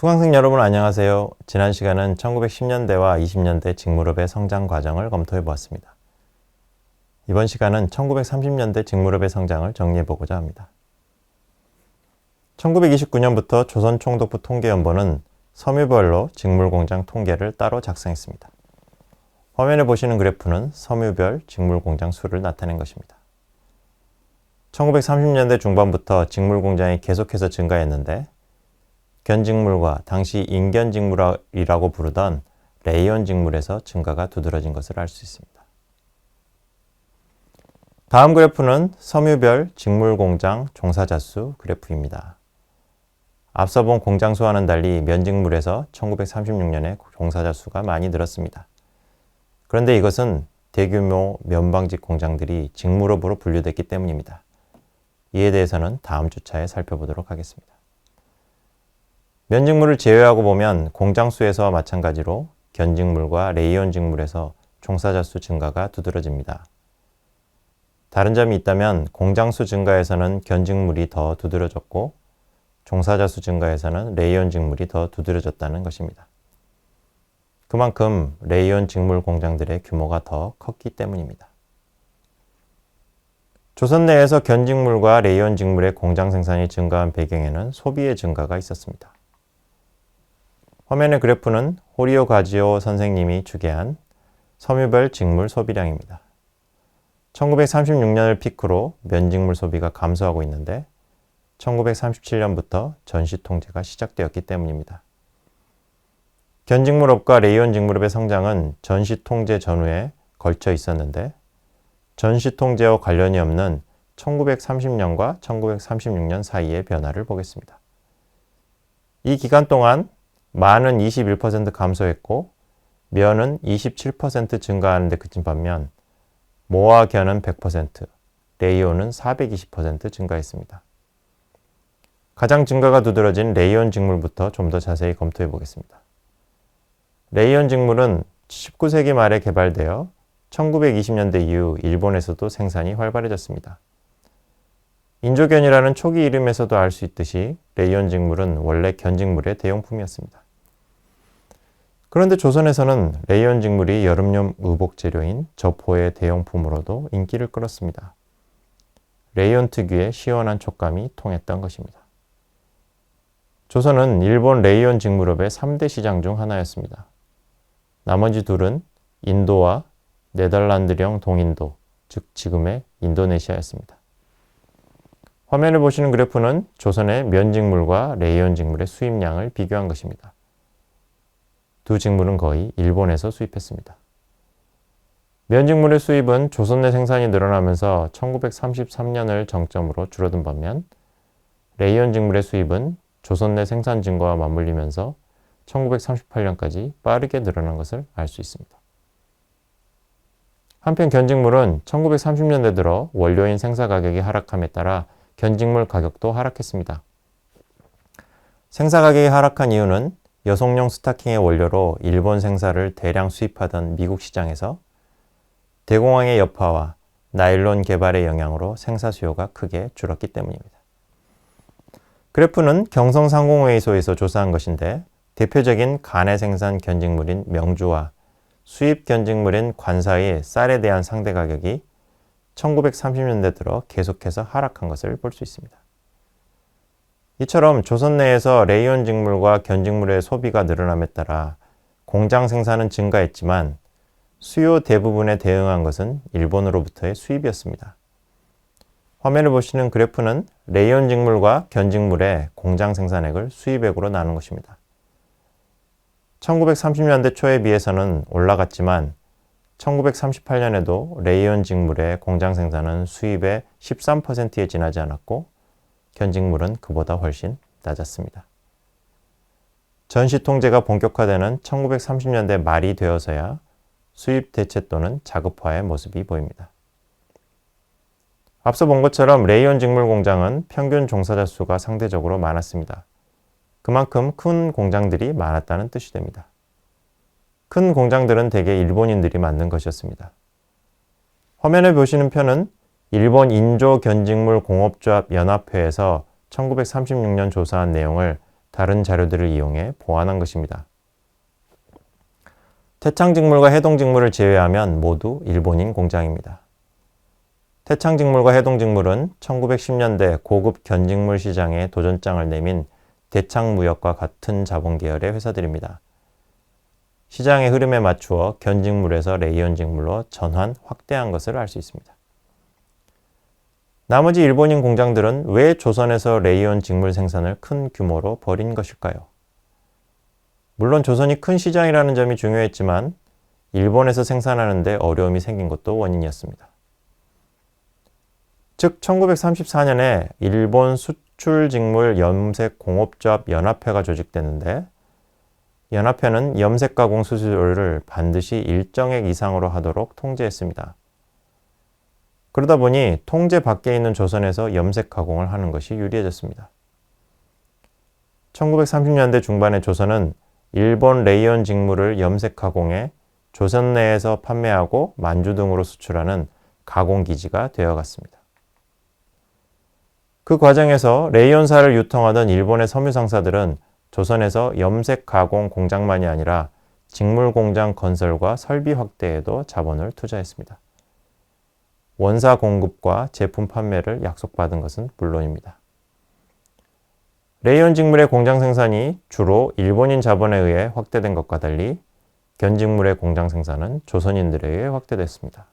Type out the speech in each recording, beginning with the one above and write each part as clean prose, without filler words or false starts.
수강생 여러분 안녕하세요. 지난 시간은 1910년대와 20년대 직무업의 성장 과정을 검토해 보았습니다. 이번 시간은 1930년대 직무업의 성장을 정리해 보고자 합니다. 1929년부터 조선총독부 통계연보는 섬유별로 직물공장 통계를 따로 작성했습니다. 화면에 보시는 그래프는 섬유별 직물공장 수를 나타낸 것입니다. 1930년대 중반부터 직물공장이 계속해서 증가했는데 견직물과 당시 인견직물이라고 부르던 레이온 직물에서 증가가 두드러진 것을 알 수 있습니다. 다음 그래프는 섬유별 직물공장 종사자 수 그래프입니다. 앞서 본 공장 수와는 달리 면직물에서 1936년에 종사자 수가 많이 늘었습니다. 그런데 이것은 대규모 면방직 공장들이 직물업으로 분류됐기 때문입니다. 이에 대해서는 다음 주차에 살펴보도록 하겠습니다. 면직물을 제외하고 보면 공장 수에서와 마찬가지로 견직물과 레이온 직물에서 종사자 수 증가가 두드러집니다. 다른 점이 있다면 공장 수 증가에서는 견직물이 더 두드러졌고 종사자 수 증가에서는 레이온 직물이 더 두드러졌다는 것입니다. 그만큼 레이온 직물 공장들의 규모가 더 컸기 때문입니다. 조선 내에서 견직물과 레이온 직물의 공장 생산이 증가한 배경에는 소비의 증가가 있었습니다. 화면의 그래프는 호리오 가지오 선생님이 추계한 섬유별 직물 소비량입니다. 1936년을 피크로 면직물 소비가 감소하고 있는데 1937년부터 전시 통제가 시작되었기 때문입니다. 견직물업과 레이온 직물업의 성장은 전시 통제 전후에 걸쳐 있었는데 전시 통제와 관련이 없는 1930년과 1936년 사이의 변화를 보겠습니다. 이 기간 동안 만은 21% 감소했고 면은 27% 증가하는 데 그친 반면 모와 견은 100%, 레이온은 420% 증가했습니다. 가장 증가가 두드러진 레이온 직물부터 좀 더 자세히 검토해 보겠습니다. 레이온 직물은 19세기 말에 개발되어 1920년대 이후 일본에서도 생산이 활발해졌습니다. 인조견이라는 초기 이름에서도 알 수 있듯이 레이온 직물은 원래 견직물의 대용품이었습니다. 그런데 조선에서는 레이온 직물이 여름용 의복 재료인 저포의 대용품으로도 인기를 끌었습니다. 레이온 특유의 시원한 촉감이 통했던 것입니다. 조선은 일본 레이온 직물업의 3대 시장 중 하나였습니다. 나머지 둘은 인도와 네덜란드령 동인도, 즉 지금의 인도네시아였습니다. 화면을 보시는 그래프는 조선의 면직물과 레이온 직물의 수입량을 비교한 것입니다. 두 직물은 거의 일본에서 수입했습니다. 면직물의 수입은 조선 내 생산이 늘어나면서 1933년을 정점으로 줄어든 반면 레이온 직물의 수입은 조선 내 생산 증가와 맞물리면서 1938년까지 빠르게 늘어난 것을 알 수 있습니다. 한편 견직물은 1930년대 들어 원료인 생산 가격이 하락함에 따라 견직물 가격도 하락했습니다. 생산 가격이 하락한 이유는 여성용 스타킹의 원료로 일본 생사를 대량 수입하던 미국 시장에서 대공황의 여파와 나일론 개발의 영향으로 생사 수요가 크게 줄었기 때문입니다. 그래프는 경성상공회의소에서 조사한 것인데 대표적인 간의 생산 견직물인 명주와 수입 견직물인 관사의 쌀에 대한 상대 가격이 1930년대 들어 계속해서 하락한 것을 볼 수 있습니다. 이처럼 조선 내에서 레이온 직물과 견직물의 소비가 늘어남에 따라 공장 생산은 증가했지만 수요 대부분에 대응한 것은 일본으로부터의 수입이었습니다. 화면을 보시는 그래프는 레이온 직물과 견직물의 공장 생산액을 수입액으로 나눈 것입니다. 1930년대 초에 비해서는 올라갔지만 1938년에도 레이온 직물의 공장 생산은 수입의 13%에 지나지 않았고 견직물은 그보다 훨씬 낮았습니다. 전시 통제가 본격화되는 1930년대 말이 되어서야 수입 대체 또는 자급화의 모습이 보입니다. 앞서 본 것처럼 레이온 직물 공장은 평균 종사자 수가 상대적으로 많았습니다. 그만큼 큰 공장들이 많았다는 뜻이 됩니다. 큰 공장들은 대개 일본인들이 만든 것이었습니다. 화면에 보시는 편은 일본 인조 견직물 공업조합 연합회에서 1936년 조사한 내용을 다른 자료들을 이용해 보완한 것입니다. 태창직물과 해동직물을 제외하면 모두 일본인 공장입니다. 태창직물과 해동직물은 1910년대 고급 견직물 시장에 도전장을 내민 대창무역과 같은 자본 계열의 회사들입니다. 시장의 흐름에 맞추어 견직물에서 레이온직물로 전환, 확대한 것을 알 수 있습니다. 나머지 일본인 공장들은 왜 조선에서 레이온 직물 생산을 큰 규모로 벌인 것일까요? 물론 조선이 큰 시장이라는 점이 중요했지만 일본에서 생산하는 데 어려움이 생긴 것도 원인이었습니다. 즉 1934년에 일본 수출직물 염색공업조합 연합회가 조직됐는데 연합회는 염색가공 수수료를 반드시 일정액 이상으로 하도록 통제했습니다. 그러다 보니 통제 밖에 있는 조선에서 염색 가공을 하는 것이 유리해졌습니다. 1930년대 중반에 조선은 일본 레이온 직물을 염색 가공해 조선 내에서 판매하고 만주 등으로 수출하는 가공기지가 되어갔습니다. 그 과정에서 레이온사를 유통하던 일본의 섬유 상사들은 조선에서 염색 가공 공장만이 아니라 직물 공장 건설과 설비 확대에도 자본을 투자했습니다. 원사 공급과 제품 판매를 약속받은 것은 물론입니다. 레이온 직물의 공장 생산이 주로 일본인 자본에 의해 확대된 것과 달리 견직물의 공장 생산은 조선인들에 의해 확대됐습니다.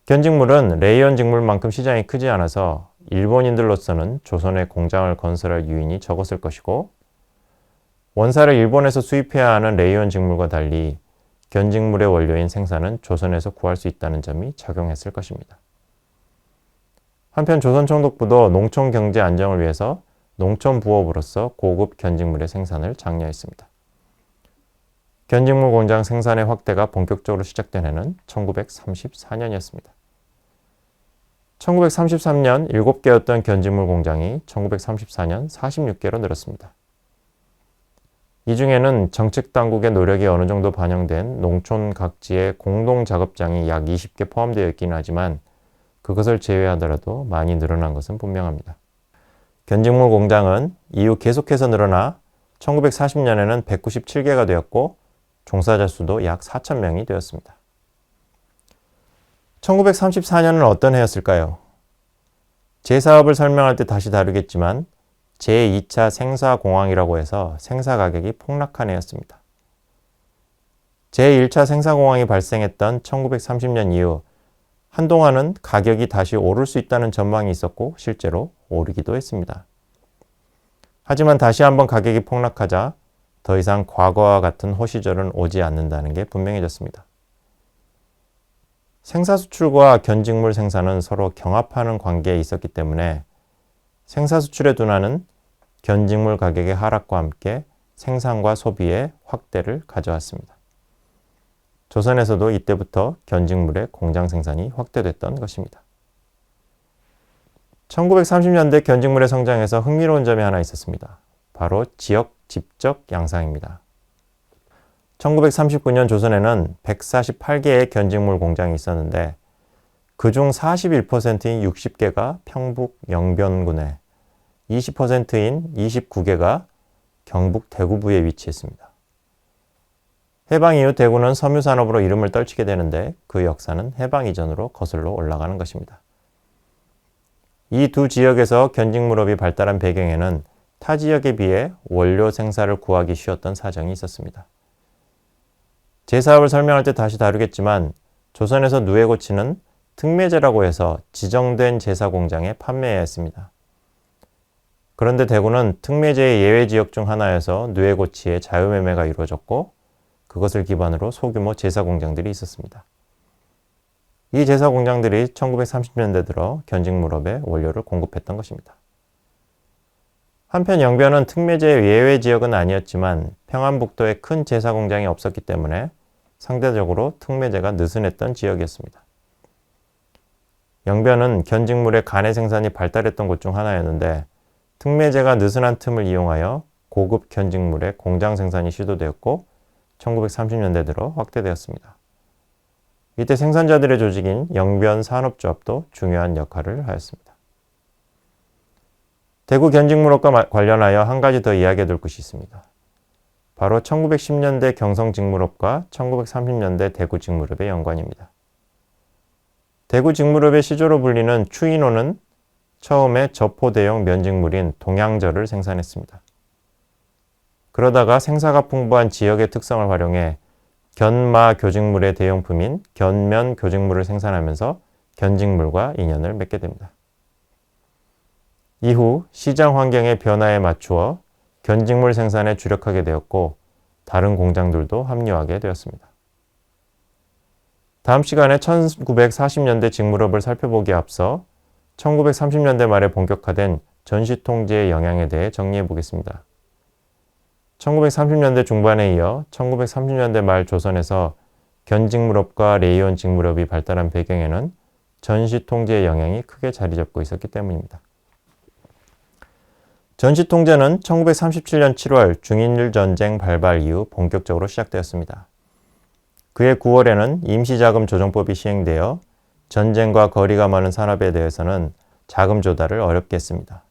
견직물은 레이온 직물만큼 시장이 크지 않아서 일본인들로서는 조선에 공장을 건설할 유인이 적었을 것이고 원사를 일본에서 수입해야 하는 레이온 직물과 달리 견직물의 원료인 생산은 조선에서 구할 수 있다는 점이 작용했을 것입니다. 한편 조선총독부도 농촌 경제 안정을 위해서 농촌부업으로서 고급 견직물의 생산을 장려했습니다. 견직물 공장 생산의 확대가 본격적으로 시작된 해는 1934년이었습니다. 1933년 7개였던 견직물 공장이 1934년 46개로 늘었습니다. 이 중에는 정책당국의 노력이 어느 정도 반영된 농촌 각지의 공동작업장이 약 20개 포함되어 있긴 하지만 그것을 제외하더라도 많이 늘어난 것은 분명합니다. 견직물 공장은 이후 계속해서 늘어나 1940년에는 197개가 되었고 종사자 수도 약 4,000명이 되었습니다. 1934년은 어떤 해였을까요? 제 사업을 설명할 때 다시 다루겠지만 제2차 생사공황이라고 해서 생사가격이 폭락한 해였습니다. 제1차 생사공황이 발생했던 1930년 이후 한동안은 가격이 다시 오를 수 있다는 전망이 있었고 실제로 오르기도 했습니다. 하지만 다시 한번 가격이 폭락하자 더 이상 과거와 같은 호시절은 오지 않는다는 게 분명해졌습니다. 생사수출과 견직물 생산은 서로 경합하는 관계에 있었기 때문에 생사수출의 둔화는 견직물 가격의 하락과 함께 생산과 소비의 확대를 가져왔습니다. 조선에서도 이때부터 견직물의 공장 생산이 확대됐던 것입니다. 1930년대 견직물의 성장에서 흥미로운 점이 하나 있었습니다. 바로 지역 집적 양상입니다. 1939년 조선에는 148개의 견직물 공장이 있었는데 그중 41%인 60개가 평북 영변군에 20%인 29개가 경북 대구부에 위치했습니다. 해방 이후 대구는 섬유산업으로 이름을 떨치게 되는데 그 역사는 해방 이전으로 거슬러 올라가는 것입니다. 이 두 지역에서 견직물업이 발달한 배경에는 타 지역에 비해 원료 생산을 구하기 쉬웠던 사정이 있었습니다. 제 사업을 설명할 때 다시 다루겠지만 조선에서 누에고치는 특매제라고 해서 지정된 제사 공장에 판매해야 했습니다. 그런데 대구는 특매제의 예외 지역 중 하나여서 누에고치의 자유매매가 이루어졌고 그것을 기반으로 소규모 제사 공장들이 있었습니다. 이 제사 공장들이 1930년대 들어 견직물업에 원료를 공급했던 것입니다. 한편 영변은 특매제의 예외 지역은 아니었지만 평안북도에 큰 제사 공장이 없었기 때문에 상대적으로 특매제가 느슨했던 지역이었습니다. 영변은 견직물의 간의 생산이 발달했던 곳 중 하나였는데 특매제가 느슨한 틈을 이용하여 고급 견직물의 공장 생산이 시도되었고 1930년대 들어 확대되었습니다. 이때 생산자들의 조직인 영변 산업조합도 중요한 역할을 하였습니다. 대구 견직물업과 관련하여 한 가지 더 이야기해 둘 것이 있습니다. 바로 1910년대 경성직물업과 1930년대 대구직물업의 연관입니다. 대구직물업의 시조로 불리는 추인호는 처음에 저포대용 면직물인 동양저를 생산했습니다. 그러다가 생사가 풍부한 지역의 특성을 활용해 견마 교직물의 대용품인 견면 교직물을 생산하면서 견직물과 인연을 맺게 됩니다. 이후 시장 환경의 변화에 맞추어 견직물 생산에 주력하게 되었고 다른 공장들도 합류하게 되었습니다. 다음 시간에 1940년대 직물업을 살펴보기에 앞서 1930년대 말에 본격화된 전시통제의 영향에 대해 정리해 보겠습니다. 1930년대 중반에 이어 1930년대 말 조선에서 견직물업과 레이온 직물업이 발달한 배경에는 전시통제의 영향이 크게 자리 잡고 있었기 때문입니다. 전시통제는 1937년 7월 중인일 전쟁 발발 이후 본격적으로 시작되었습니다. 그해 9월에는 임시자금 조정법이 시행되어 전쟁과 거리가 많은 산업에 대해서는 자금 조달을 어렵게 했습니다.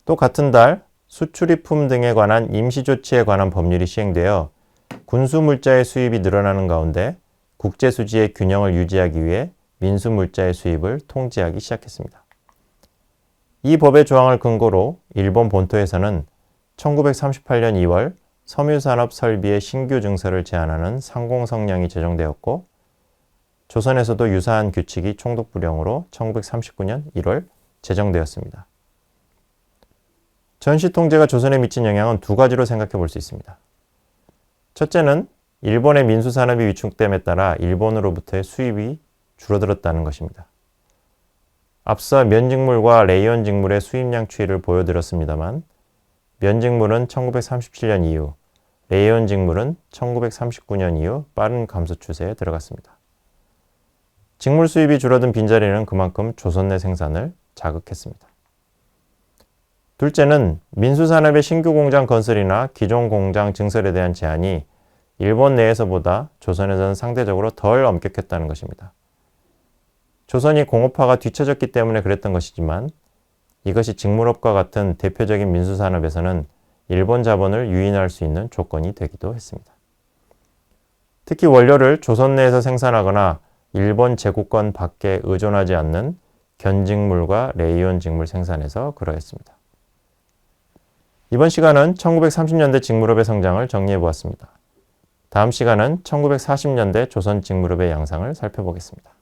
또 같은 달 수출입품 등에 관한 임시조치에 관한 법률이 시행되어 군수물자의 수입이 늘어나는 가운데 국제수지의 균형을 유지하기 위해 민수물자의 수입을 통제하기 시작했습니다. 이 법의 조항을 근거로 일본 본토에서는 1938년 2월 섬유산업 설비의 신규 증설을 제한하는 상공성령이 제정되었고 조선에서도 유사한 규칙이 총독부령으로 1939년 1월 제정되었습니다. 전시통제가 조선에 미친 영향은 두 가지로 생각해 볼 수 있습니다. 첫째는 일본의 민수산업이 위축됨에 따라 일본으로부터의 수입이 줄어들었다는 것입니다. 앞서 면직물과 레이온 직물의 수입량 추이를 보여드렸습니다만 면직물은 1937년 이후, 레이온 직물은 1939년 이후 빠른 감소 추세에 들어갔습니다. 직물 수입이 줄어든 빈자리는 그만큼 조선 내 생산을 자극했습니다. 둘째는 민수산업의 신규 공장 건설이나 기존 공장 증설에 대한 제한이 일본 내에서보다 조선에서는 상대적으로 덜 엄격했다는 것입니다. 조선이 공업화가 뒤처졌기 때문에 그랬던 것이지만 이것이 직물업과 같은 대표적인 민수산업에서는 일본 자본을 유인할 수 있는 조건이 되기도 했습니다. 특히 원료를 조선 내에서 생산하거나 일본 제국권 밖에 의존하지 않는 견직물과 레이온 직물 생산에서 그러했습니다. 이번 시간은 1930년대 직물업의 성장을 정리해 보았습니다. 다음 시간은 1940년대 조선 직물업의 양상을 살펴보겠습니다.